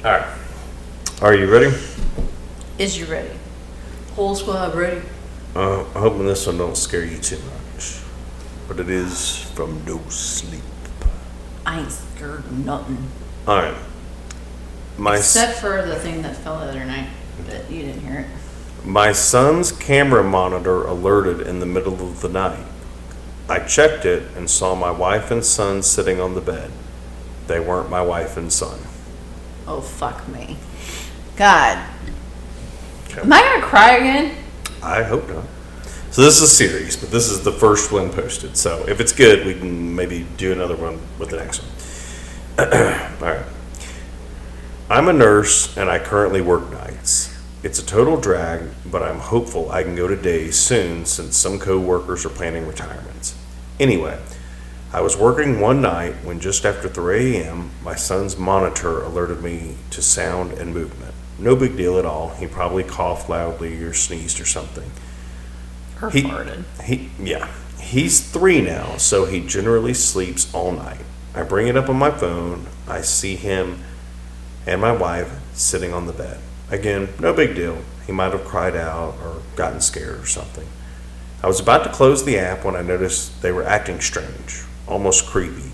All right. Are you ready? Is you ready? Whole squad ready. I'm hoping this one don't scare you too much. But it is from No Sleep. I ain't scared of nothing. All right. Except for the thing that fell the other night, but you didn't hear it. My son's camera monitor alerted in the middle of the night. I checked it and saw my wife and son sitting on the bed. They weren't my wife and son. Oh, fuck me. God. Okay. Am I going to cry again? I hope not. So this is a series, but this is the first one posted. So if it's good, we can maybe do another one with the next one. All right. I'm a nurse and I currently work nights. It's a total drag, but I'm hopeful I can go to days soon since some co-workers are planning retirements. Anyway, I was working one night when just after 3 a.m., my son's monitor alerted me to sound and movement. No big deal at all. He probably coughed loudly or sneezed or something. Or farted. He's 3 now, so he generally sleeps all night. I bring it up on my phone. I see him and my wife sitting on the bed. Again, no big deal. He might have cried out or gotten scared or something. I was about to close the app when I noticed they were acting strange, almost creepy.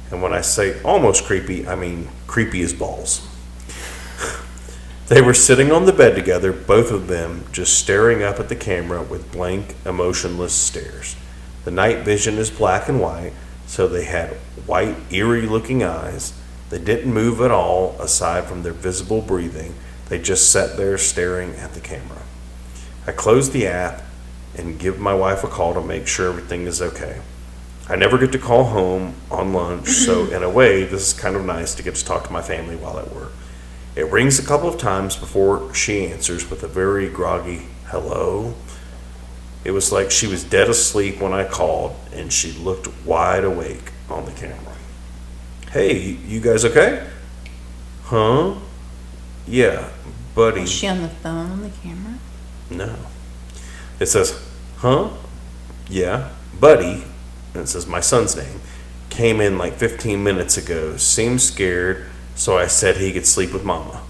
And when I say almost creepy, I mean creepy as balls. They were sitting on the bed together, both of them just staring up at the camera with blank, emotionless stares. The night vision is black and white, so they had white, eerie-looking eyes. They didn't move at all, aside from their visible breathing. They just sat there staring at the camera. I close the app and give my wife a call to make sure everything is okay. I never get to call home on lunch, so in a way, this is kind of nice to get to talk to my family while at work. It rings a couple of times before she answers with a very groggy hello. It was like she was dead asleep when I called, and she looked wide awake on the camera. Hey, you guys okay? Huh? Yeah, buddy. Was she on the phone on the camera? No. It says, huh? Yeah, buddy, and it says my son's name, came in like 15 minutes ago, seemed scared, so I said he could sleep with mama.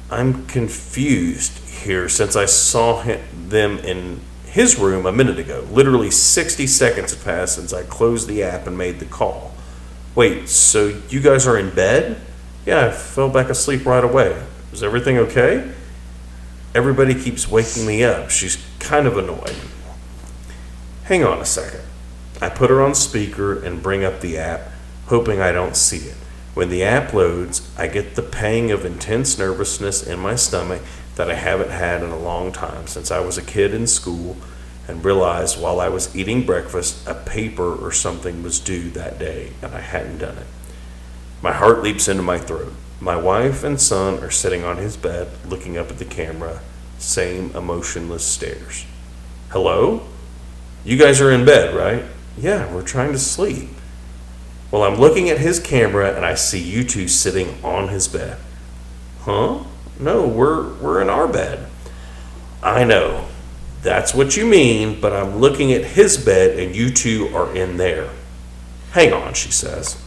I'm confused here since I saw them in his room a minute ago. Literally 60 seconds had passed since I closed the app and made the call. Wait, so you guys are in bed? Yeah, I fell back asleep right away. Is everything okay? Everybody keeps waking me up. She's kind of annoyed. Hang on a second. I put her on speaker and bring up the app, hoping I don't see it. When the app loads, I get the pang of intense nervousness in my stomach that I haven't had in a long time since I was a kid in school, and realized while I was eating breakfast, a paper or something was due that day, and I hadn't done it. My heart leaps into my throat. My wife and son are sitting on his bed, looking up at the camera, same emotionless stares. Hello? You guys are in bed, right? Yeah, we're trying to sleep. Well, I'm looking at his camera and I see you two sitting on his bed. Huh? No, we're in our bed. I know. That's what you mean, but I'm looking at his bed and you two are in there. Hang on, she says.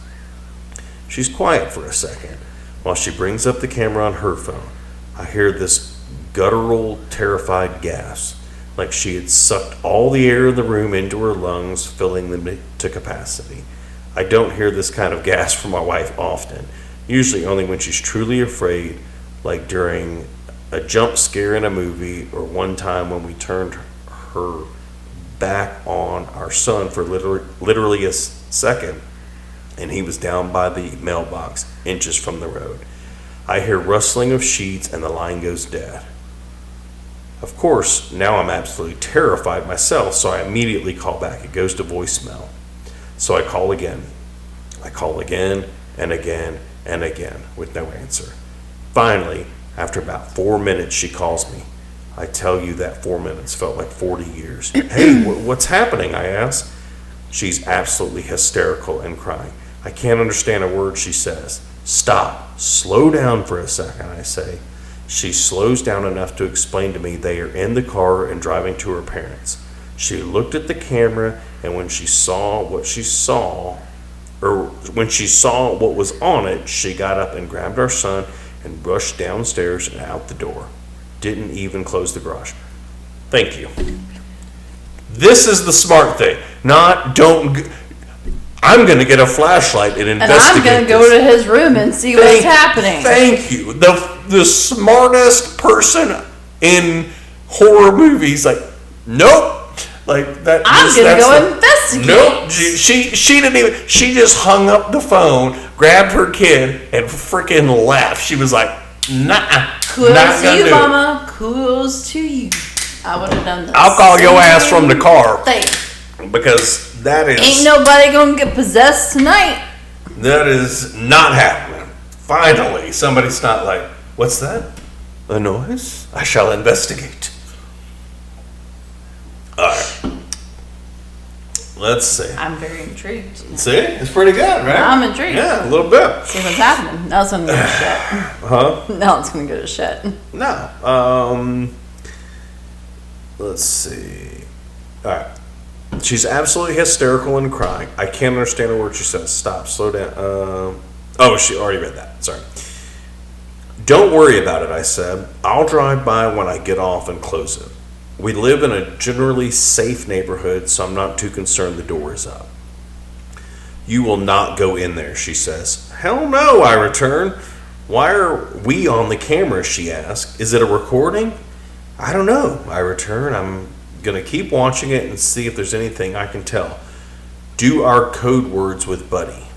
She's quiet for a second while she brings up the camera on her phone. I hear this guttural, terrified gasp, like she had sucked all the air in the room into her lungs, filling them to capacity. I don't hear this kind of gasp from my wife often, usually only when she's truly afraid, like during a jump scare in a movie, or one time when we turned her back on our son for literally a second, and he was down by the mailbox, inches from the road. I hear rustling of sheets and the line goes dead. Of course, now I'm absolutely terrified myself, so I immediately call back. It goes to voicemail. So I call again. I call again and again and again with no answer. Finally, after about 4 minutes, she calls me. I tell you that 4 minutes felt like 40 years. Hey, what's happening? I ask. She's absolutely hysterical and crying. I can't understand a word she says. Stop. Slow down for a second, I say. She slows down enough to explain to me they are in the car and driving to her parents. She looked at the camera, and when she saw what was on it, she got up and grabbed our son and rushed downstairs and out the door. Didn't even close the garage. Thank you. This is the smart thing. I'm going to get a flashlight and investigate. And I'm going to go to his room and see what's happening. Thank you. The smartest person in horror movies, like, nope. Like that. I'm going to go investigate. Nope. She didn't even. She just hung up the phone, grabbed her kid, and freaking left. She was like, nah. Kudos to you, Mama. Kudos to you. I would have done that. I'll call your ass from the car. Thing. Because that is. Ain't nobody going to get possessed tonight. That is not happening. Finally, somebody's not like, what's that? A noise? I shall investigate. Alright. Let's see. I'm very intrigued. See? It's pretty good, right? I'm intrigued. Yeah, a little bit. See what's happening. Now it's going to go to shit. Huh? Now it's going to go to shit. No. Let's see. Alright. She's absolutely hysterical and crying. I can't understand a word she says. Stop. Slow down. Oh, she already read that. Sorry. Don't worry about it, I said. I'll drive by when I get off and close it. We live in a generally safe neighborhood, so I'm not too concerned the door is up. You will not go in there, she says. Hell no, I return. Why are we on the camera, she asks. Is it a recording? I don't know, I return. I'm going to keep watching it and see if there's anything I can tell. Do our code words with Buddy.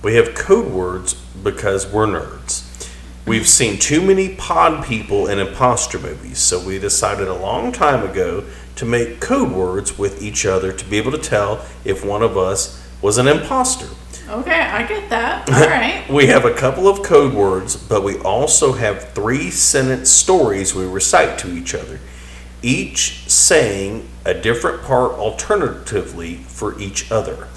We have code words because we're nerds. We've seen too many pod people in imposter movies, so we decided a long time ago to make code words with each other to be able to tell if one of us was an imposter. Okay, I get that. All right. We have a couple of code words, but we also have 3-sentence stories we recite to each other, each saying a different part alternatively for each other.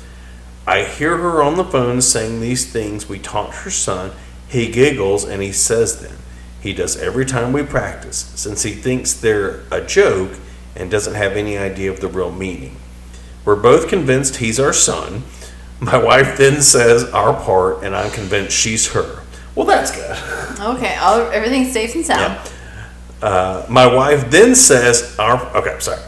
I hear her on the phone saying these things we taught her son. He giggles and he says them. He does every time we practice, since he thinks they're a joke and doesn't have any idea of the real meaning. We're both convinced he's our son. My wife then says our part, and I'm convinced she's her. Well, that's good. Okay, everything's safe and sound. Yeah. My wife then says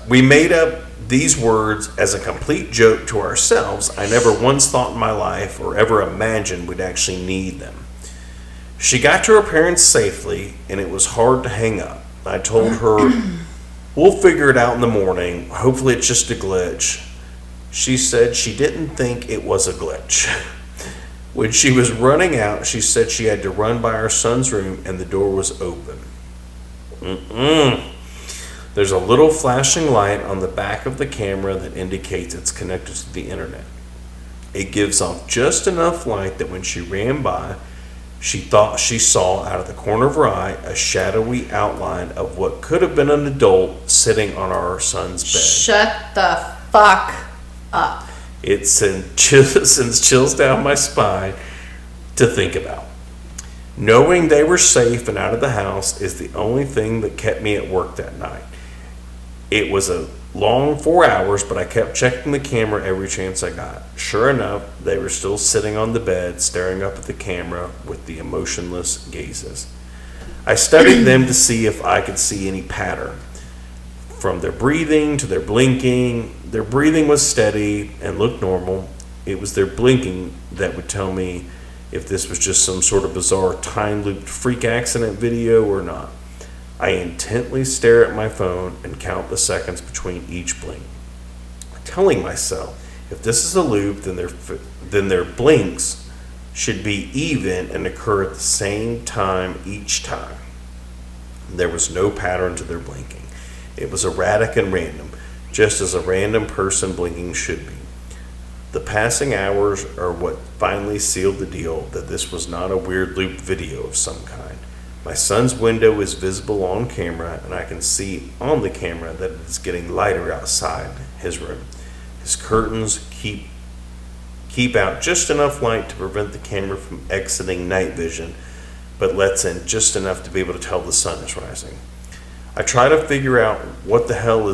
we made up these words as a complete joke to ourselves. I never once thought in my life or ever imagined we'd actually need them. She got to her parents safely, and it was hard to hang up. I told her, we'll figure it out in the morning. Hopefully it's just a glitch. She said she didn't think it was a glitch. When she was running out, she said she had to run by our son's room, and the door was open. There's a little flashing light on the back of the camera that indicates it's connected to the internet. It gives off just enough light that when she ran by, she thought she saw out of the corner of her eye a shadowy outline of what could have been an adult sitting on our son's bed. Shut the fuck up. It sends chills down my spine to think about. Knowing they were safe and out of the house is the only thing that kept me at work that night. It was a long 4 hours, but I kept checking the camera every chance I got. Sure enough, they were still sitting on the bed, staring up at the camera with the emotionless gazes. I studied them to see if I could see any pattern. From their breathing to their blinking, their breathing was steady and looked normal. It was their blinking that would tell me if this was just some sort of bizarre time-looped freak accident video or not. I intently stare at my phone and count the seconds between each blink, telling myself, if this is a loop, then their blinks should be even and occur at the same time each time. There was no pattern to their blinking. It was erratic and random, just as a random person blinking should be. The passing hours are what finally sealed the deal that this was not a weird loop video of some kind. My son's window is visible on camera, and I can see on the camera that it is getting lighter outside his room. His curtains keep out just enough light to prevent the camera from exiting night vision, but lets in just enough to be able to tell the sun is rising. I try to figure out what the hell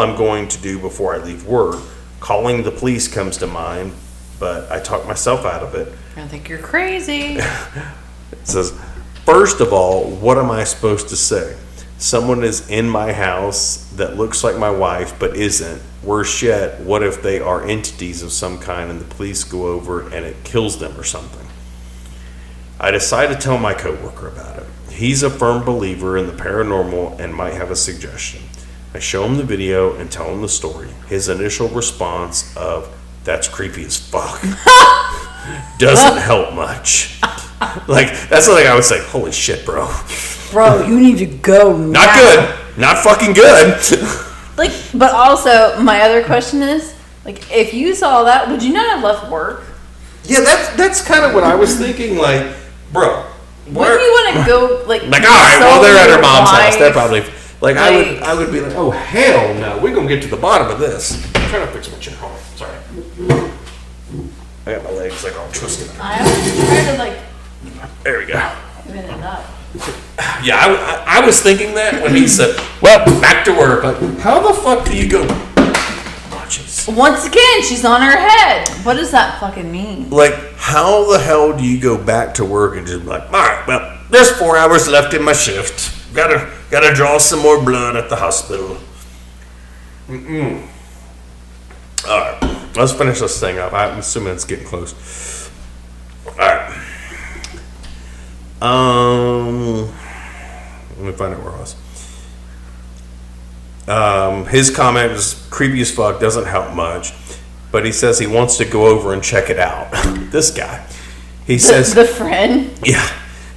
I'm going to do before I leave work. Calling the police comes to mind, but I talk myself out of it. I think you're crazy. It says, first of all, what am I supposed to say? Someone is in my house that looks like my wife but isn't. Worse yet, what if they are entities of some kind and the police go over and it kills them or something? I decide to tell my coworker about it. He's a firm believer in the paranormal and might have a suggestion. I show him the video and tell him the story. His initial response of, that's creepy as fuck, doesn't help much. Like, that's something I would say, holy shit, bro. Bro, you need to go now. Not good. Not fucking good. Like, but also, my other question is, like, if you saw that, would you not have left work? Yeah, that's kind of what I was thinking. Like, bro, wouldn't you want to go like? All right, well, they're at her mom's house. They're probably like I would be like, oh hell no, we're gonna get to the bottom of this. I'm trying to fix my chair. Hold on, sorry. I got my legs like all twisted. I was trying to like. There we go. Even it up. Yeah, I was thinking that when he said, well, back to work. Like, how the fuck do you go? Oh, jeez. Once again, she's on her head. What does that fucking mean? Like, how the hell do you go back to work and just be like, all right, well, there's 4 hours left in my shift. Gotta draw some more blood at the hospital. All right, let's finish this thing up. I'm assuming it's getting close. All right. Let me find out where I was. His comment is creepy as fuck, doesn't help much, but he says he wants to go over and check it out. This guy. He says the friend? Yeah.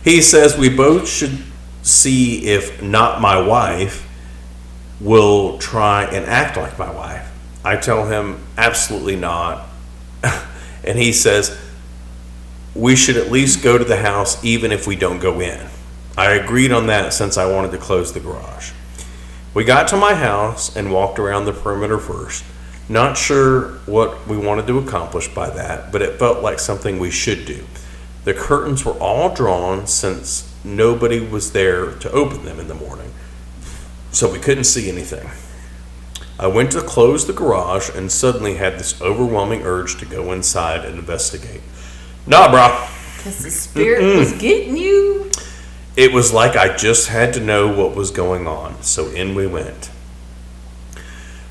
He says we both should see if not my wife will try and act like my wife. I tell him absolutely not. And he says we should at least go to the house even if we don't go in. I agreed on that since I wanted to close the garage. We got to my house and walked around the perimeter first. Not sure what we wanted to accomplish by that, but it felt like something we should do. The curtains were all drawn since nobody was there to open them in the morning, so we couldn't see anything. I went to close the garage and suddenly had this overwhelming urge to go inside and investigate. Nah, bro. Because the spirit was getting you. It was like I just had to know what was going on, so in we went.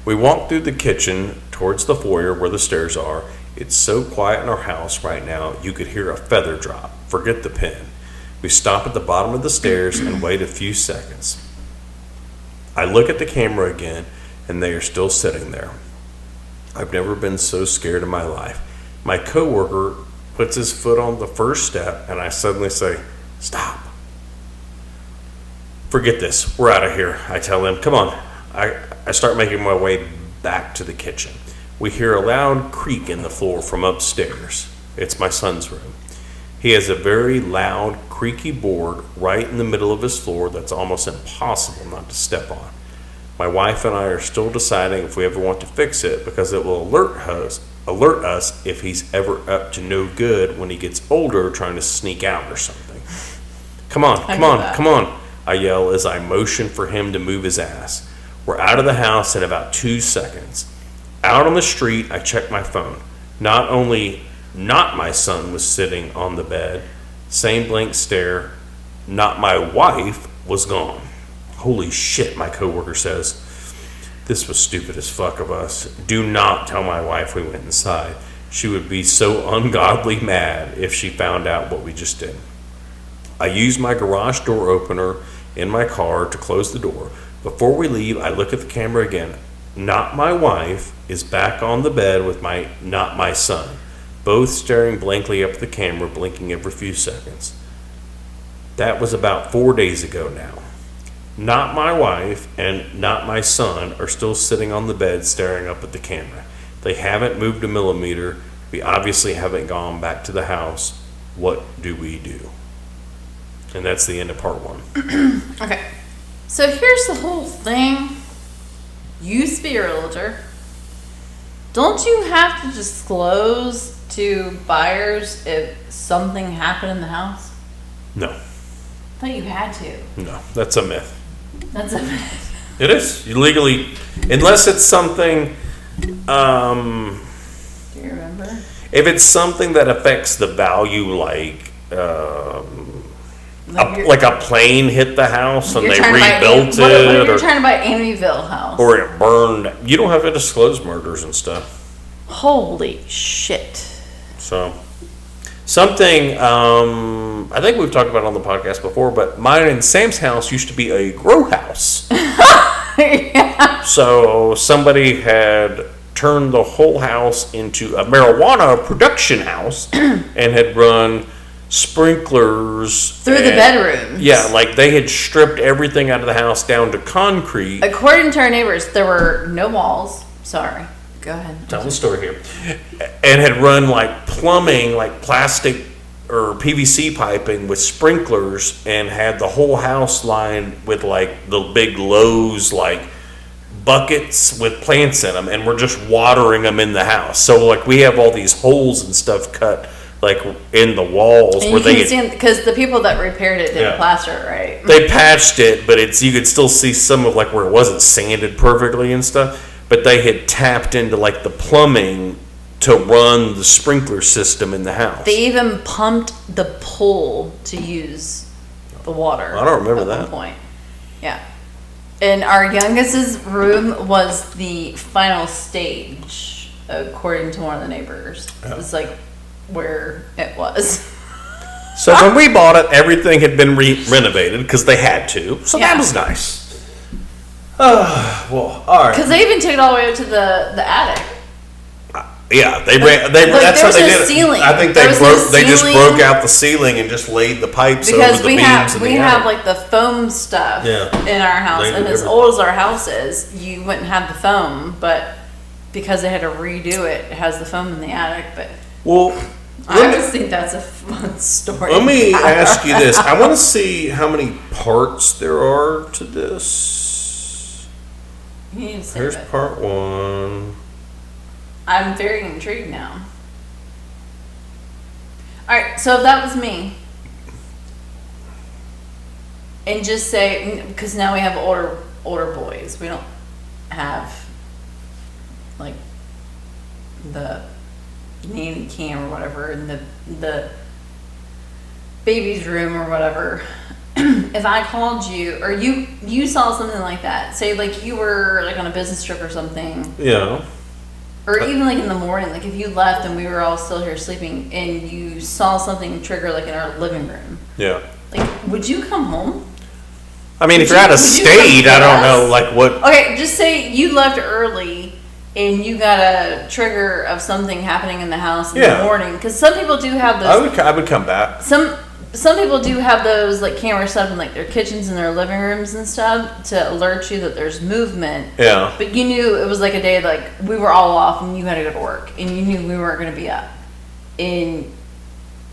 We walked through the kitchen towards the foyer where the stairs are. It's so quiet in our house right now, you could hear a feather drop. Forget the pin. We stop at the bottom of the stairs and wait a few seconds. I look at the camera again, and they are still sitting there. I've never been so scared in my life. My coworker puts his foot on the first step, and I suddenly say, stop. Forget this. We're out of here. I tell him, come on. I start making my way back to the kitchen. We hear a loud creak in the floor from upstairs. It's my son's room. He has a very loud, creaky board right in the middle of his floor that's almost impossible not to step on. My wife and I are still deciding if we ever want to fix it because it will alert us if he's ever up to no good when he gets older trying to sneak out or something. Come on, come on, I yell as I motion for him to move his ass. We're out of the house in about 2 seconds. Out on the street, I check my phone. Not my son was sitting on the bed, same blank stare, not my wife was gone. Holy shit, my coworker says. This was stupid as fuck of us. Do not tell my wife we went inside. She would be so ungodly mad if she found out what we just did. I use my garage door opener in my car to close the door. Before we leave, I look at the camera again. Not my wife is back on the bed with not my son, both staring blankly up at the camera, blinking every few seconds. That was about 4 days ago now. Not my wife and not my son are still sitting on the bed staring up at the camera. They haven't moved a millimeter. We obviously haven't gone back to the house. What do we do? And that's the end of part 1. Okay. So here's the whole thing. You used to be a realtor. Don't you have to disclose to buyers if something happened in the house? No. I thought you had to. No, that's a myth. That's a myth. It is. You legally, unless it's something, Do you remember? if it's something that affects the value, like, like a plane hit the house and You're they trying to buy- rebuilt what if it, you're trying to buy Amityville house? or it burned. You don't have to disclose murders and stuff. Holy shit. So, something I think we've talked about on the podcast before, but mine and Sam's house used to be a grow house. Yeah. So somebody had turned the whole house into a marijuana production house and had run sprinklers Through the bedrooms. Yeah, like they had stripped everything out of the house down to concrete. According to our neighbors, there were no walls. Sorry. Go ahead. Tell the story here. And had run like plumbing, like plastic or PVC piping with sprinklers, and had the whole house lined with like the big Lowe's like buckets with plants in them, and we're just watering them in the house. So like we have all these holes and stuff cut like in the walls And where you they can see, because the people that repaired it didn't Yeah. plaster it right. they patched it, but it's you could still see some of like where it wasn't sanded perfectly and stuff. But they had tapped into like the plumbing to run the sprinkler system in the house. They even pumped the pool to use the water. I don't remember at that. one point. Yeah. And our youngest's room was the final stage, according to one of the neighbors. Yeah. It's like where it was. So when we bought it, everything had been renovated because they had to. So Yeah. that was nice. Well, all right. Because they even took it all the way up to the attic. Yeah, they ran. Like, That's there how they was no did it. ceiling. I think There they was no broke. They just ceiling. broke out the ceiling and just laid the pipes Because over the we beams have in we the have attic. like the foam stuff Yeah. in our house, They and do as everything. old as our house is, you wouldn't have the foam, but because they had to redo it, it has the foam in the attic. But Well, I just think that's a fun story. let me ask you this. I want to see how many parts there are to this. You need to save Here's it. part one. I'm very intrigued now. All right, so if that was me, and just say, because now we have older boys, we don't have like the nanny cam or whatever in the baby's room or whatever. If I called you or you saw something like that, say like you were like on a business trip or something, Yeah. or even like in the morning, like if you left and we were all still here sleeping and you saw something trigger like in our living room, Yeah. like would you come home? I mean, if you're out of Would you state, come I don't with know, us? like what. Okay, just say you left early and you got a trigger of something happening in the house in Yeah. the morning, because some people do have those. I would come back. Some people do have those like camera stuff in like their kitchens and their living rooms and stuff to alert you that there's movement. Yeah. But you knew it was like a day like we were all off and you had to go to work and you knew we weren't going to be up. And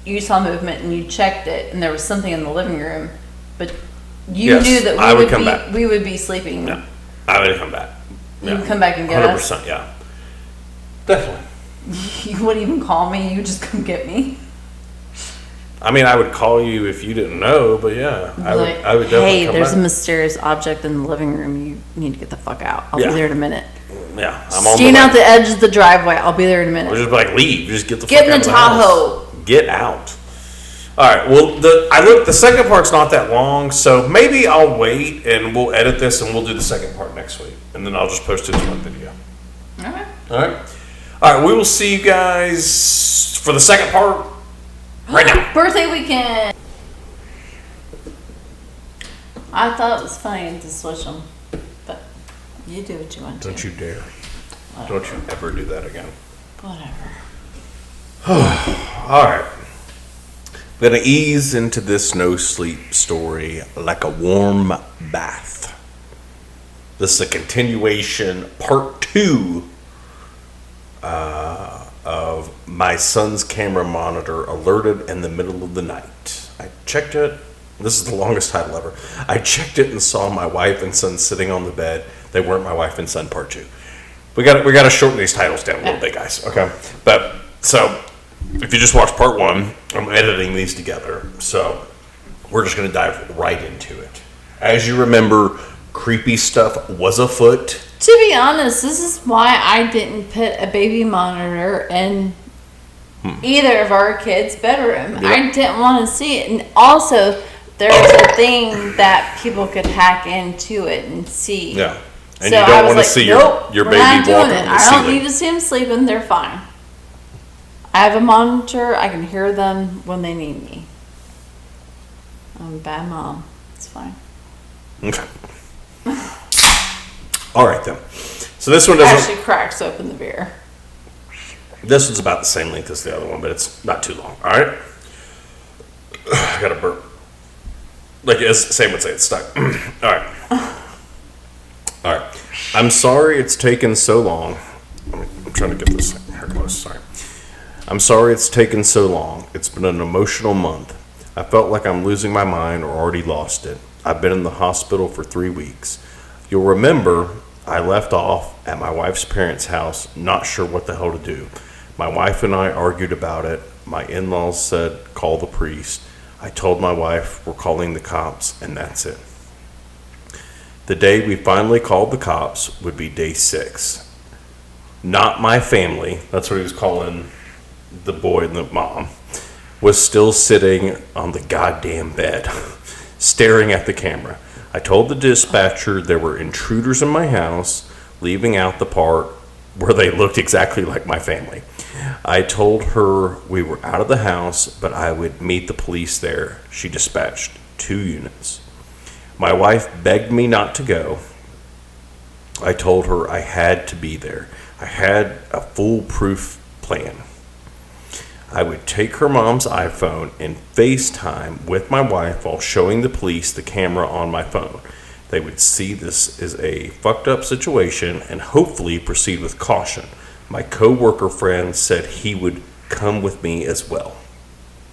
you saw movement and you checked it and there was something in the living room, but you Yes, knew that I would come back. we would be sleeping. Yeah. I would come back. You would come back and get us. 100%, yeah. Definitely. You wouldn't even call me. You would just come get me. I mean, I would call you if you didn't know, but yeah, I would definitely Hey, come there's back. a mysterious object in the living room. You need to get the fuck out. I'll Yeah. be there in a minute. Yeah, I'm on Stand the out way. the edge of the driveway. I'll be there in a Or minute. just be like, leave. Just get the Get fuck in out the of house. Tahoe. Get out. All right. Well, the second part's not that long, so maybe I'll wait and we'll edit this and we'll do the second part next week, and then I'll just post it as one video. Okay. All right. All right. We will see you guys for the second part right now. Birthday weekend. I thought it was funny to switch them, but you do what you want to. Don't you dare. Don't you ever do that again. Whatever. All right. We're going to ease into this no sleep story like a warm bath. This is a continuation, part 2 of my son's camera monitor alerted in the middle of the night. I checked it. This is the longest title ever. I checked it and saw my wife and son sitting on the bed. They weren't my wife and son, part 2. We got to shorten these titles down a little bit, guys. Okay, but so if you just watched part 1, I'm editing these together. So we're just going to dive right into it. As you remember, creepy stuff was afoot. To be honest, this is why I didn't put a baby monitor in either of our kids' bedroom. Yeah. I didn't want to see it, and also there's a thing that people could hack into it and see. Yeah. And so you don't want to see nope, your we're baby not doing walking it. on the I ceiling. don't need to see them sleeping. They're fine. I have a monitor. I can hear them when they need me. I'm a bad mom. It's fine. Okay. All right, then. So this one doesn't... Actually cracks open the beer. This one's about the same length as the other one, but it's not too long. All right? I got a burp. Like, as Sam would say, it's stuck. All right. All right. I'm sorry it's taken so long. I'm trying to get this here close. Sorry. I'm sorry it's taken so long. It's been an emotional month. I felt like I'm losing my mind or already lost it. I've been in the hospital for 3 weeks. You'll remember I left off at my wife's parents' house, not sure what the hell to do. My wife and I argued about it. My in-laws said, call the priest. I told my wife we're calling the cops, and that's it. The day we finally called the cops would be day 6. Not my family, that's what he was calling the boy and the mom, was still sitting on the goddamn bed, staring at the camera. I told the dispatcher there were intruders in my house, leaving out the part where they looked exactly like my family. I told her we were out of the house, but I would meet the police there. She dispatched 2 units. My wife begged me not to go. I told her I had to be there. I had a foolproof plan. I would take her mom's iPhone and FaceTime with my wife while showing the police the camera on my phone. They would see this as a fucked up situation and hopefully proceed with caution. My co-worker friend said he would come with me as well.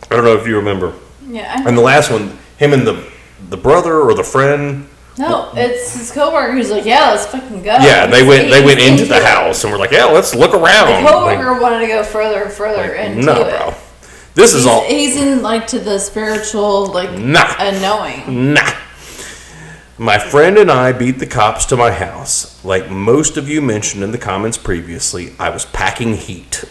I don't know if you remember. Yeah. And the last one, him and the brother or the friend. No, it's his coworker who's like, yeah, let's fucking go. Yeah, they went into the it. house and were like, yeah, let's look around. The coworker wanted to go further and further into no, it. bro. This is all. He's in like to the spiritual unknowing. Nah. My friend and I beat the cops to my house. Like most of you mentioned in the comments previously, I was packing heat.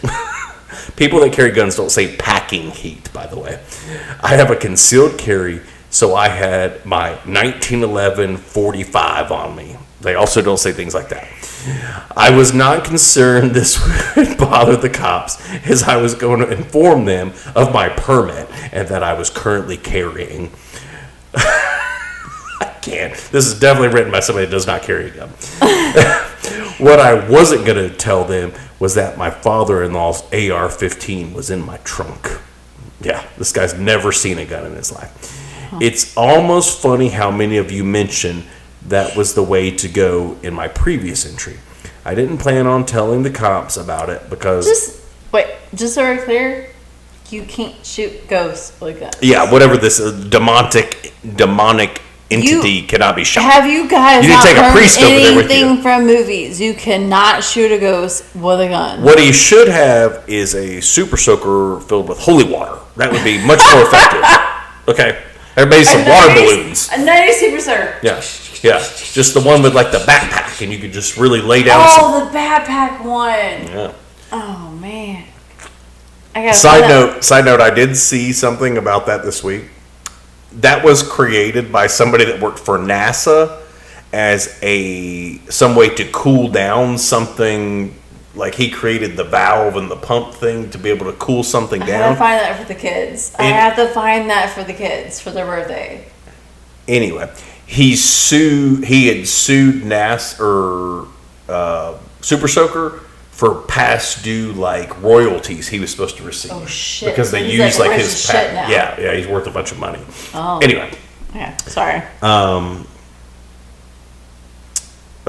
People that carry guns don't say packing heat, by the way. I have a concealed carry, so I had my 1911 45 on me. They also don't say things like that. I was not concerned this would bother the cops, as I was going to inform them of my permit and that I was currently carrying. I can't. This is definitely written by somebody that does not carry a gun. What I wasn't going to tell them was that my father-in-law's AR-15 was in my trunk. Yeah, this guy's never seen a gun in his life. It's almost funny how many of you mentioned that was the way to go in my previous entry. I didn't plan on telling the cops about it because... Just so we're clear, you can't shoot ghosts with guns. Yeah, whatever this demonic entity cannot be shot. Have you guys you need not to take a learned priest over there with anything you. from movies? You cannot shoot a ghost with a gun. What he should have is a super soaker filled with holy water. That would be much more effective. Okay? Everybody some water balloons. A 90 super sir. Yeah. Just the one with like the backpack, and you could just really lay down the backpack one. Yeah. Oh, man. I got Side note, I did see something about that this week. That was created by somebody that worked for NASA as some way to cool down something. Like he created the valve and the pump thing to be able to cool something down. I have to find that for the kids. I have to find that for the kids for their birthday. Anyway, he had sued NASA or Super Soaker for past due like royalties he was supposed to receive. Oh shit! Because they he's used like rich his as shit now. Yeah, he's worth a bunch of money. Oh. Anyway. Yeah, sorry.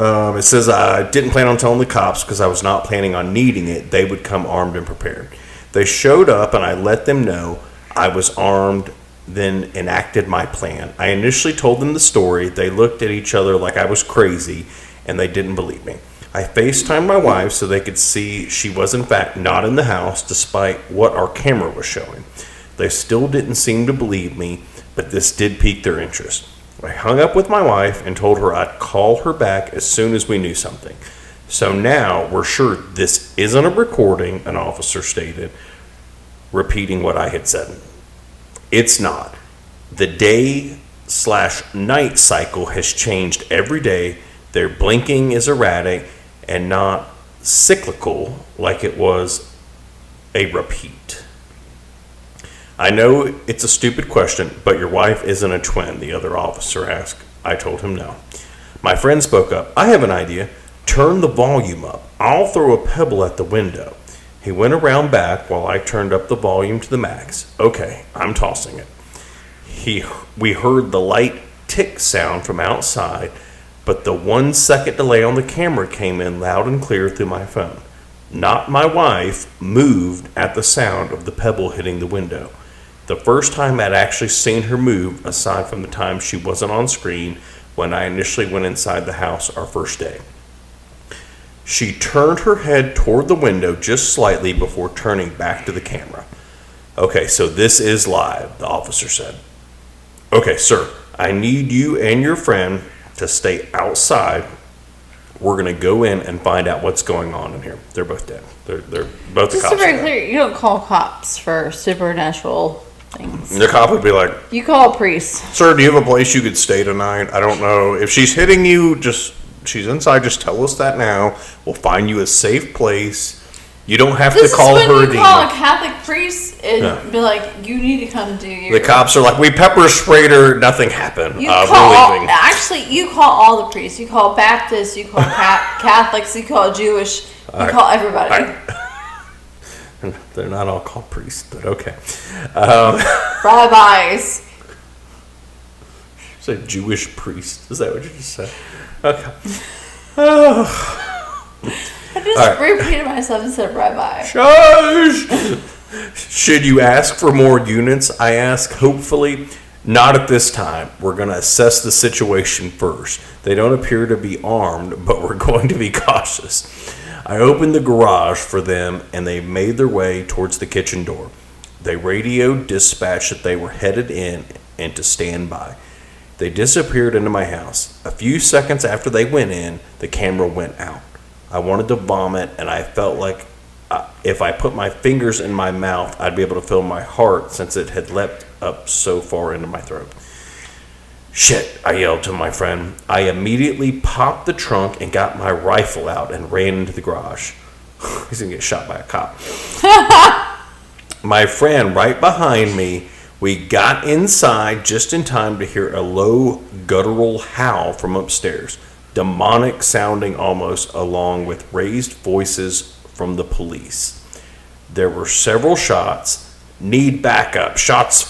It says I didn't plan on telling the cops because I was not planning on needing it. They would come armed and prepared. They showed up and I let them know I was armed, then enacted my plan. I initially told them the story. They looked at each other like I was crazy and they didn't believe me. I FaceTimed my wife so they could see she was in fact not in the house despite what our camera was showing. They still didn't seem to believe me, but this did pique their interest. I hung up with my wife and told her I'd call her back as soon as we knew something. So now we're sure this isn't a recording, an officer stated, repeating what I had said. It's not. The day/night cycle has changed every day. Their blinking is erratic and not cyclical like it was a repeat. I know it's a stupid question, but your wife isn't a twin, the other officer asked. I told him no. My friend spoke up. I have an idea. Turn the volume up. I'll throw a pebble at the window. He went around back while I turned up the volume to the max. Okay, I'm tossing it. We heard the light tick sound from outside, but the 1 second delay on the camera came in loud and clear through my phone. Not my wife moved at the sound of the pebble hitting the window. The first time I'd actually seen her move, aside from the time she wasn't on screen when I initially went inside the house our first day. She turned her head toward the window just slightly before turning back to the camera. Okay, so this is live, the officer said. Okay, sir, I need you and your friend to stay outside. We're going to go in and find out what's going on in here. They're both dead. They're both the Just cops. to be very clear, you don't call cops for supernatural things. The cop would be like, You call a priest. sir, do you have a place you could stay tonight? I don't know. If she's hitting you, she's inside, just tell us that now. We'll find you a safe place. You don't have This to call is her when a you call a demon. Catholic priest and be like, you need to come do your... The cops are like, we pepper sprayed her, nothing happened. You We're call leaving. actually, you call all the priests. You call Baptists. You call Catholics. You call Jewish. You call everybody. They're not all called priests, but okay. Rabbis. Say Jewish priest. Is that what you just said? Okay. I just repeated myself and said rabbi. Shush! Should you ask for more units? I ask, hopefully. Not at this time. We're going to assess the situation first. They don't appear to be armed, but we're going to be cautious. I opened the garage for them, and they made their way towards the kitchen door. They radioed dispatch that they were headed in and to stand by. They disappeared into my house. A few seconds after they went in, the camera went out. I wanted to vomit, and I felt like if I put my fingers in my mouth, I'd be able to feel my heart since it had leapt up so far into my throat. Shit, I yelled to my friend. I immediately popped the trunk and got my rifle out and ran into the garage. He's going to get shot by a cop. My friend right behind me. We got inside just in time to hear a low guttural howl from upstairs. Demonic sounding almost, along with raised voices from the police. There were several shots. Need backup. Shots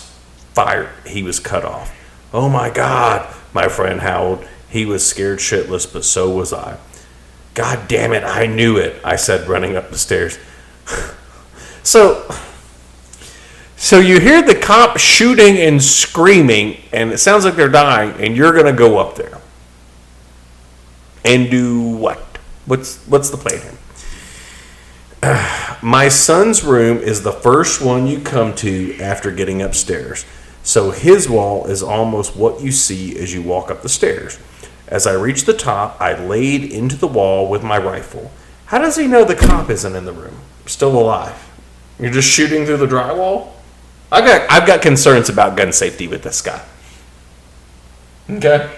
fired. He was cut off. Oh my God, my friend howled. He was scared shitless, but so was I. God damn it, I knew it, I said, running up the stairs. So you hear the cop shooting and screaming, and it sounds like they're dying, and you're going to go up there. And do what? What's the plan here? My son's room is the first one you come to after getting upstairs. So his wall is almost what you see as you walk up the stairs. As I reached the top, I laid into the wall with my rifle. How does he know the cop isn't in the room? Still alive. You're just shooting through the drywall? I've got concerns about gun safety with this guy. Okay.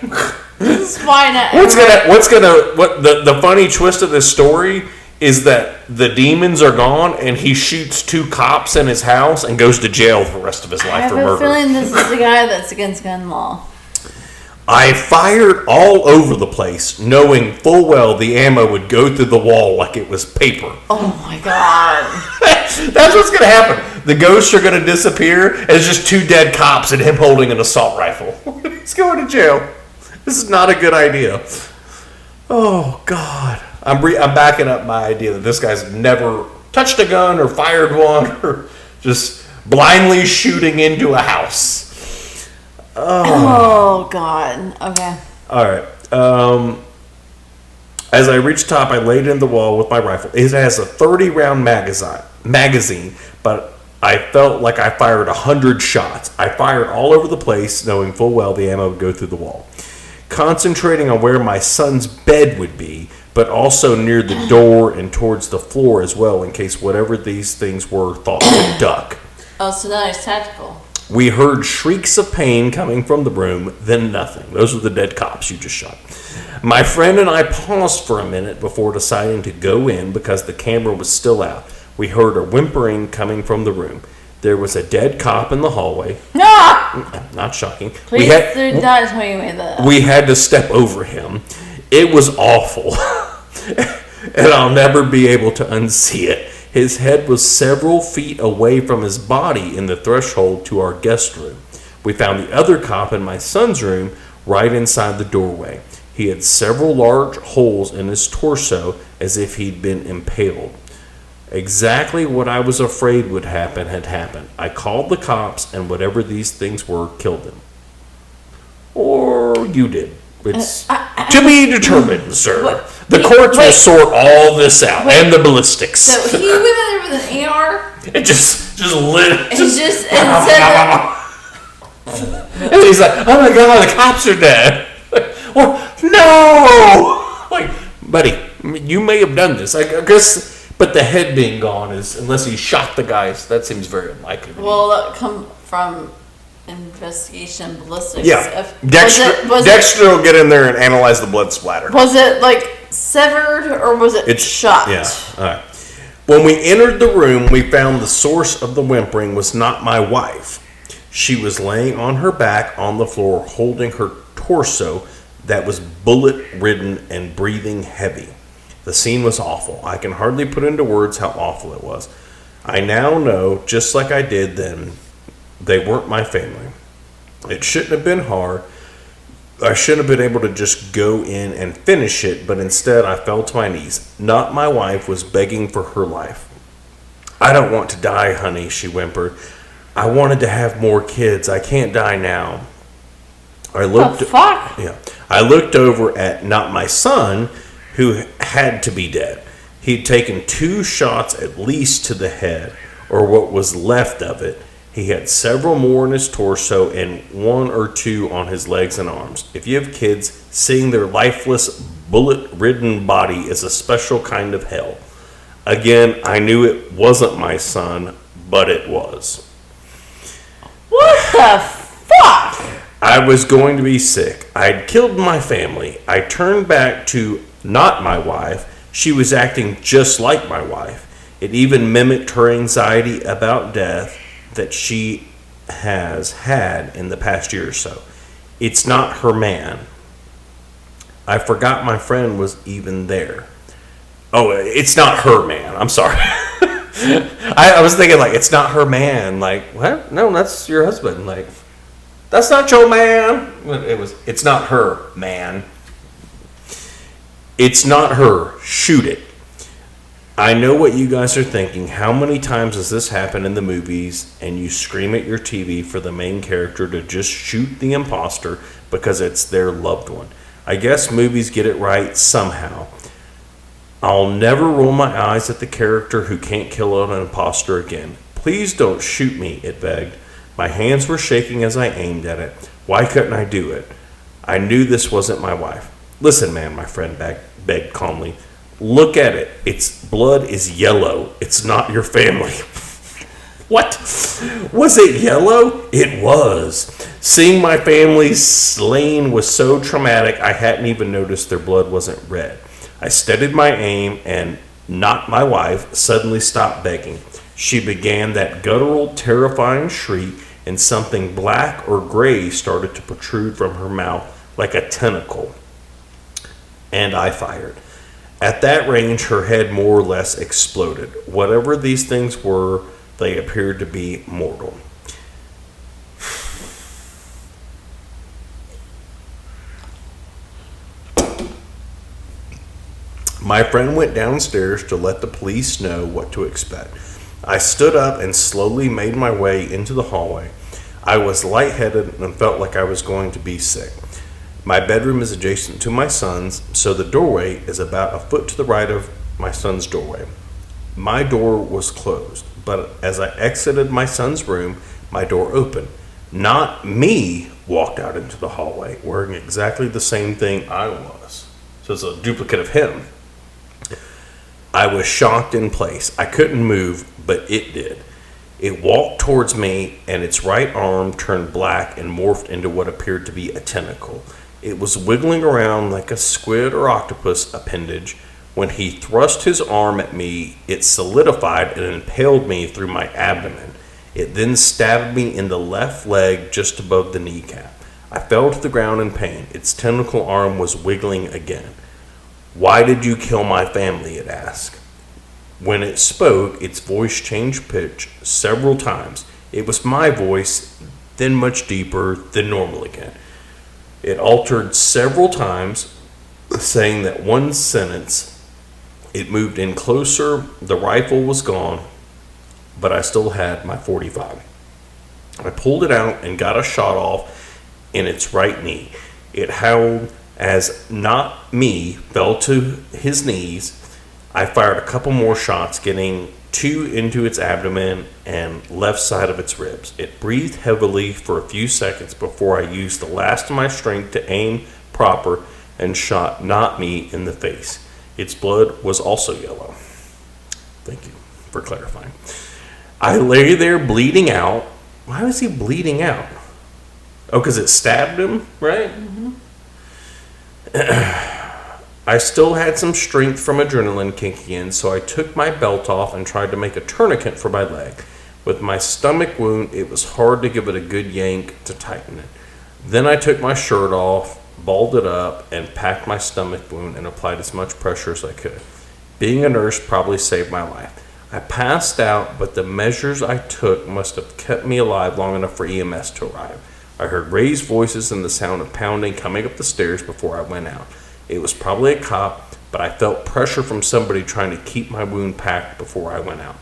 This is why not. The funny twist of this story is that the demons are gone and he shoots 2 cops in his house and goes to jail for the rest of his life for murder. I have a feeling this is the guy that's against gun law. I fired all over the place, knowing full well the ammo would go through the wall like it was paper. Oh my God. That's what's going to happen. The ghosts are going to disappear as just 2 dead cops and him holding an assault rifle. He's going to jail. This is not a good idea. Oh, God. I'm backing up my idea that this guy's never touched a gun or fired one or just blindly shooting into a house. Oh God. Okay. All right. As I reached the top, I laid in the wall with my rifle. It has a 30-round magazine, but I felt like I fired 100 shots. I fired all over the place, knowing full well the ammo would go through the wall. Concentrating on where my son's bed would be, but also near the door and towards the floor as well, in case whatever these things were thought to duck. Oh, so now he's tactical. We heard shrieks of pain coming from the room, then nothing. Those were the dead cops you just shot. My friend and I paused for a minute before deciding to go in because the camera was still out. We heard a whimpering coming from the room. There was a dead cop in the hallway. Ah! Not shocking. Please do not tell me you made that up. We had to step over him. It was awful. And I'll never be able to unsee it. His head was several feet away from his body in the threshold to our guest room. We found the other cop in my son's room right inside the doorway. He had several large holes in his torso as if he'd been impaled. Exactly what I was afraid would happen had happened. I called the cops, and whatever these things were killed him. Or you did. It's to be determined, sir. The courts will sort all this out, and the ballistics. So he went in there with an AR. It just lit. And said that. And he's like, "Oh my God, the cops are dead." Or no, like, buddy, you may have done this. I guess. But the head being gone is, unless he shot the guys, that seems very unlikely. Well, that come from investigation ballistics. Yeah, Dexter will get in there and analyze the blood splatter. Was it like severed or was it shot? Yeah. All right. When we entered the room, we found the source of the whimpering was not my wife. She was laying on her back on the floor, holding her torso that was bullet-ridden and breathing heavy. The scene was awful. I can hardly put into words how awful it was. I now know, just like I did then, they weren't my family. It shouldn't have been hard. I shouldn't have been able to just go in and finish it, but instead I fell to my knees. Not my wife was begging for her life. "I don't want to die, honey," she whimpered. "I wanted to have more kids. I can't die now." I looked over at not my son, who had to be dead. He'd taken 2 shots at least to the head, or what was left of it. He had several more in his torso and 1 or 2 on his legs and arms. If you have kids, seeing their lifeless, bullet-ridden body is a special kind of hell. Again, I knew it wasn't my son, but it was. What the fuck? I was going to be sick. I'd killed my family. I turned back to not my wife. She was acting just like my wife. It even mimicked her anxiety about death that she has had in the past year or so. It's not her man. I forgot my friend was even there. Oh, it's not her man. I'm sorry. I was thinking, like, it's not her man. Like, what? No, that's your husband. Like, that's not your man. It's not her man. It's not her. Shoot it. I know what you guys are thinking. How many times has this happened in the movies and you scream at your TV for the main character to just shoot the imposter because it's their loved one? I guess movies get it right somehow. I'll never roll my eyes at the character who can't kill an imposter again. Please don't shoot me, it begged. My hands were shaking as I aimed at it. Why couldn't I do it? I knew this wasn't my wife. Listen, man, my friend begged calmly. Look at it. Its blood is yellow. It's not your family. What? Was it yellow? It was. Seeing my family slain was so traumatic I hadn't even noticed their blood wasn't red. I steadied my aim and not my wife suddenly stopped begging. She began that guttural, terrifying shriek and something black or gray started to protrude from her mouth like a tentacle. And I fired. At that range, her head more or less exploded. Whatever these things were, they appeared to be mortal. My friend went downstairs to let the police know what to expect. I stood up and slowly made my way into the hallway. I was lightheaded and felt like I was going to be sick. My bedroom is adjacent to my son's, so the doorway is about a foot to the right of my son's doorway. My door was closed, but as I exited my son's room, my door opened. Not me walked out into the hallway, wearing exactly the same thing I was. So it's a duplicate of him. I was shocked in place. I couldn't move, but it did. It walked towards me, and its right arm turned black and morphed into what appeared to be a tentacle. It was wiggling around like a squid or octopus appendage. When he thrust his arm at me, it solidified and impaled me through my abdomen. It then stabbed me in the left leg just above the kneecap. I fell to the ground in pain. Its tentacle arm was wiggling again. "Why did you kill my family?" it asked. When it spoke, its voice changed pitch several times. It was my voice, then much deeper, then normal again. It altered several times, saying that one sentence. It moved in closer. The rifle was gone, but I still had my .45. I pulled it out and got a shot off in its right knee. It howled as Not Me fell to his knees. I fired a couple more shots, getting 2 into its abdomen and left side of its ribs. It breathed heavily for a few seconds before I used the last of my strength to aim proper and shot Not Me in the face. Its blood was also yellow. Thank you for clarifying. I lay there bleeding out. Why was he bleeding out? Oh, because it stabbed him, right? I still had some strength from adrenaline kicking in, so I took my belt off and tried to make a tourniquet for my leg. With my stomach wound, it was hard to give it a good yank to tighten it. Then I took my shirt off, balled it up, and packed my stomach wound and applied as much pressure as I could. Being a nurse probably saved my life. I passed out, but the measures I took must have kept me alive long enough for EMS to arrive. I heard raised voices and the sound of pounding coming up the stairs before I went out. It was probably a cop, but I felt pressure from somebody trying to keep my wound packed before I went out.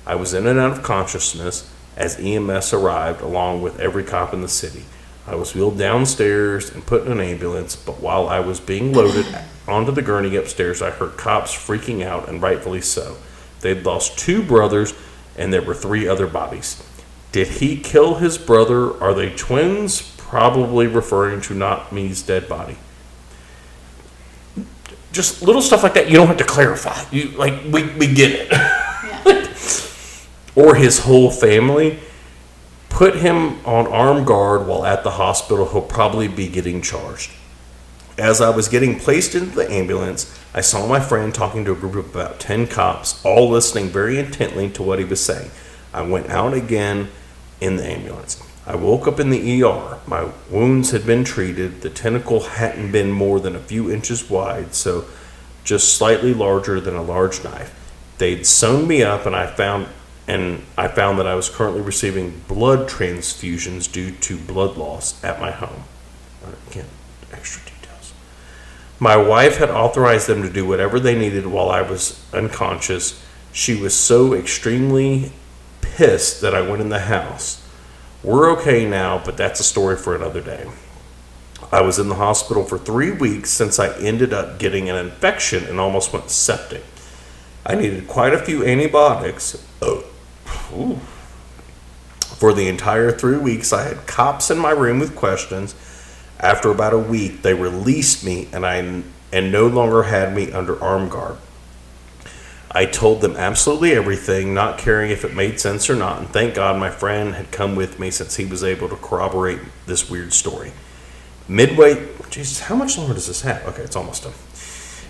I was in and out of consciousness as EMS arrived along with every cop in the city. I was wheeled downstairs and put in an ambulance, but while I was being loaded onto the gurney upstairs, I heard cops freaking out, and rightfully so. They'd lost 2 brothers, and there were 3 other bodies. Did he kill his brother? Are they twins? Probably referring to Not Me's dead body. Just little stuff like that. You don't have to clarify. We get it. Yeah. Or his whole family. Put him on armed guard while at the hospital. He'll probably be getting charged. As I was getting placed into the ambulance, I saw my friend talking to a group of about 10 cops, all listening very intently to what he was saying. I went out again in the ambulance. I woke up in the ER. My wounds had been treated. The tentacle hadn't been more than a few inches wide, so just slightly larger than a large knife. They'd sewn me up, and I found that I was currently receiving blood transfusions due to blood loss at my home. Again, extra details. My wife had authorized them to do whatever they needed while I was unconscious. She was so extremely pissed that I went in the house. We're okay now, but that's a story for another day. I was in the hospital for 3 weeks since I ended up getting an infection and almost went septic. I needed quite a few antibiotics. For the entire 3 weeks, I had cops in my room with questions. After about a week, they released me and no longer had me under armed guard. I told them absolutely everything, not caring if it made sense or not, and thank God my friend had come with me since he was able to corroborate this weird story. Jesus, how much longer does this have? Okay, it's almost done.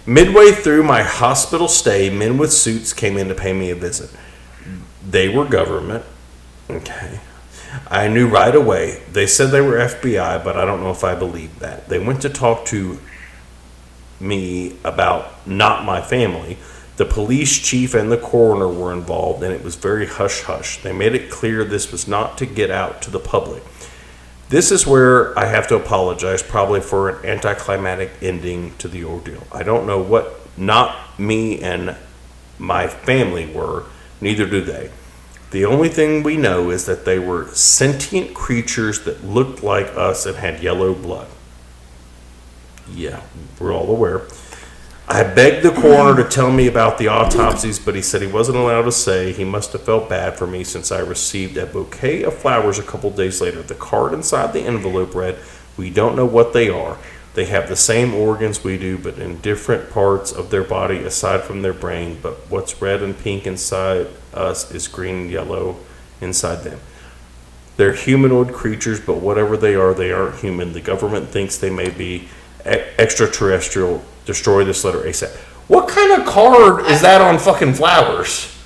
Midway through my hospital stay, men with suits came in to pay me a visit. They were government. Okay. I knew right away. They said they were FBI, but I don't know if I believed that. They went to talk to me about not my family. The police chief and the coroner were involved, and it was very hush-hush. They made it clear this was not to get out to the public. This is where I have to apologize, probably for an anticlimactic ending to the ordeal. I don't know what Not Me and my family were, neither do they. The only thing we know is that they were sentient creatures that looked like us and had yellow blood. Yeah, we're all aware. I begged the coroner to tell me about the autopsies, but he said he wasn't allowed to say. He must have felt bad for me since I received a bouquet of flowers a couple days later. The card inside the envelope read, "We don't know what they are. They have the same organs we do, but in different parts of their body aside from their brain. But what's red and pink inside us is green and yellow inside them. They're humanoid creatures, but whatever they aren't human. The government thinks they may be extraterrestrial. Destroy this letter ASAP. What kind of card is that on fucking flowers?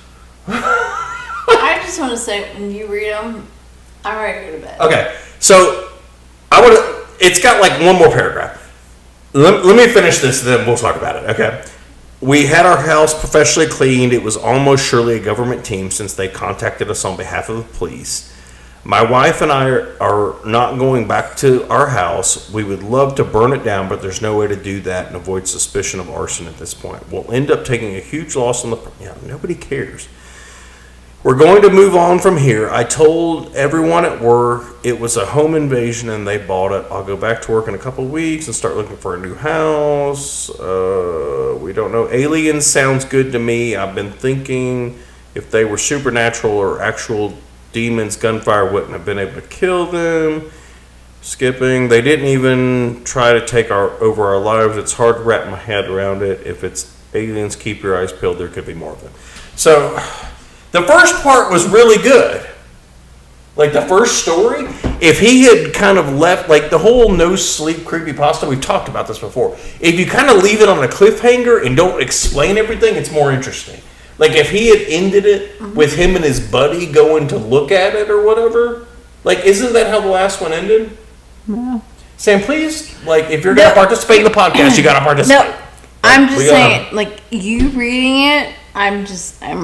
I just want to say, when you read them, I'm ready to go to bed. Okay, so it's got like one more paragraph. Let me finish this, then we'll talk about it, okay? We had our house professionally cleaned. It was almost surely a government team since they contacted us on behalf of the police. My wife and I are not going back to our house. We would love to burn it down, but there's no way to do that and avoid suspicion of arson at this point. We'll end up taking a huge loss on the... nobody cares. We're going to move on from here. I told everyone at work it was a home invasion and they bought it. I'll go back to work in a couple of weeks and start looking for a new house. We don't know. Aliens sounds good to me. I've been thinking if they were supernatural or actual demons, gunfire wouldn't have been able to kill them. Skipping. They didn't even try to take over our lives. It's hard to wrap my head around it. If it's aliens, keep your eyes peeled. There could be more of them. So... the first part was really good. Like the first story, if he had kind of left, like the whole no sleep creepypasta, we've talked about this before. If you kind of leave it on a cliffhanger and don't explain everything, it's more interesting. Like if he had ended it with him and his buddy going to look at it or whatever, like isn't that how the last one ended? No. Sam, please, like if you're going to participate in the podcast, you got to participate. No, I'm just saying, like you reading it, I'm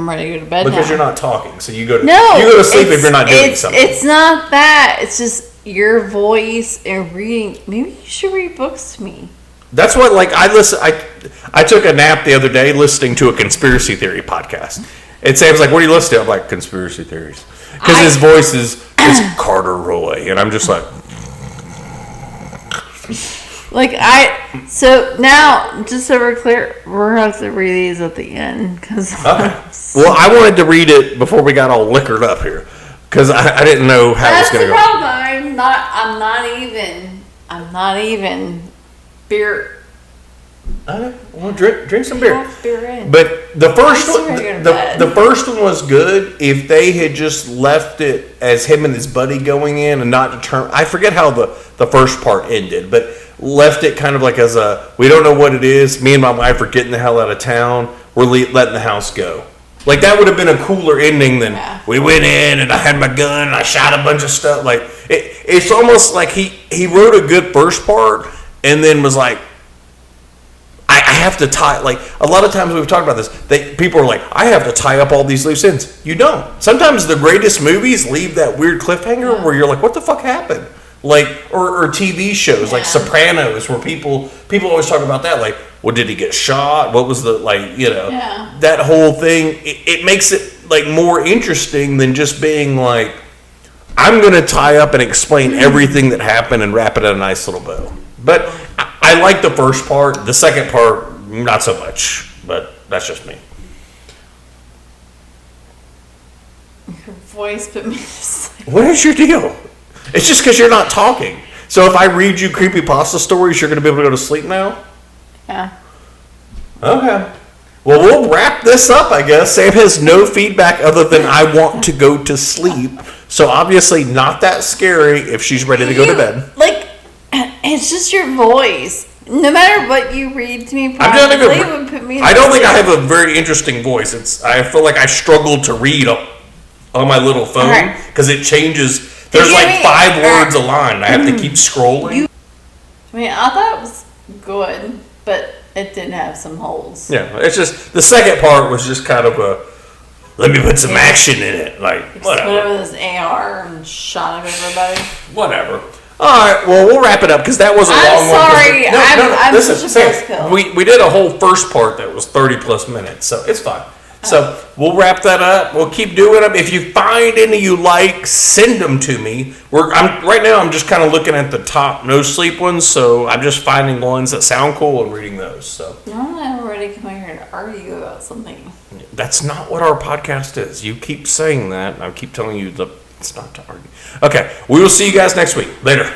ready to go to bed because now. you're not talking, so you go to sleep if you're not doing something. It's not that. It's just your voice and reading. Maybe you should read books to me. That's what, like, I took a nap the other day listening to a conspiracy theory podcast. And Sam's like, what are you listening to? I'm like, conspiracy theories. Because his voice is Carter Roy. And I'm just like... So now, just so we're clear, we're going to have to read these at the end. Okay. Well, I wanted to read it before we got all liquored up here. Because I didn't know how it was going to go. That's the problem. I'm not even beer. Well, drink some beer. Beer in. But the first one was good if they had just left it as him and his buddy going in and not determine. I forget how the first part ended, but left it kind of like as a, we don't know what it is. Me and my wife are getting the hell out of town. We're letting the house go. Like that would have been a cooler ending than we went in and I had my gun and I shot a bunch of stuff. Like it's almost like he wrote a good first part and then was like, I have to tie, like a lot of times we've talked about this, people are like, I have to tie up all these loose ends. You don't. Sometimes the greatest movies leave that weird cliffhanger where you're like, what the fuck happened? Like, or TV shows like Sopranos where people always talk about that, like, well, did he get shot? What was the, like, that whole thing, it makes it like more interesting than just being like, I'm going to tie up and explain everything that happened and wrap it in a nice little bow. But I like the first part. The second part, not so much. But that's just me. Your voice put me to sleep. What is your deal? It's just because you're not talking. So if I read you creepypasta stories, you're going to be able to go to sleep now? Yeah. Okay. Well, we'll wrap this up, I guess. Sam has no feedback other than I want to go to sleep. So obviously not that scary if she's ready to go to bed. Like, it's just your voice. No matter what you read to me, would put me. I don't think I have a very interesting voice. I feel like I struggle to read on my little phone because it changes. There's like 5 words a line. I have to keep scrolling. I thought it was good, but it did have some holes. Yeah, it's just the second part was just kind of a let me put some action in it. Like whatever. Put over this AR and shot at everybody. Whatever. All right, well, we'll wrap it up because that was a long one. I'm listen, such a buzzkill. We did a whole first part that was 30 plus minutes, so it's fine. So we'll wrap that up. We'll keep doing them. If you find any you like, send them to me. Right now I'm just kind of looking at the top no sleep ones, so I'm just finding ones that sound cool and reading those. So I'm ready to come here and argue about something. That's not what our podcast is. You keep saying that, and I keep telling you it's not to argue. Okay, we will see you guys next week. Later.